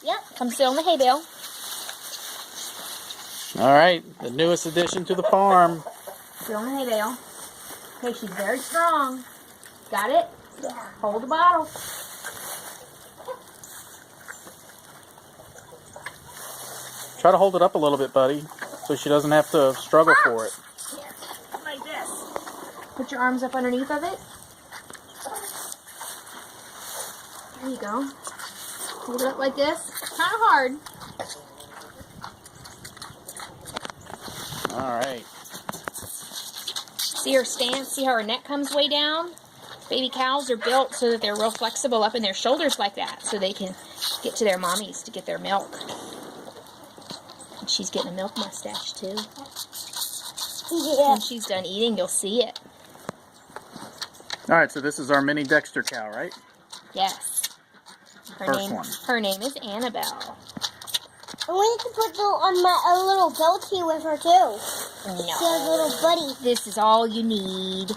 Yep. Come sit on the hay bale. All right, the newest addition to the farm. Sit on the hay bale. Okay, she's very strong. Got it? Yeah. Hold the bottle. Try to hold it up a little bit, buddy, so she doesn't have to struggle for it. Here, like this. Put your arms up underneath of it. There you go. Hold it up like this. Kind of hard. All right. See her stance? See how her neck comes way down? Baby cows are built so that they're real flexible up in their shoulders like that, so they can get to their mommies to get their milk. And she's getting a milk mustache too. Yeah. When she's done eating, you'll see it. All right, so this is our mini Dexter cow, right? Yes. First one. Her name is Annabelle. And we need to put a little goatee with her too. No. She has a little buddy. This is all you need.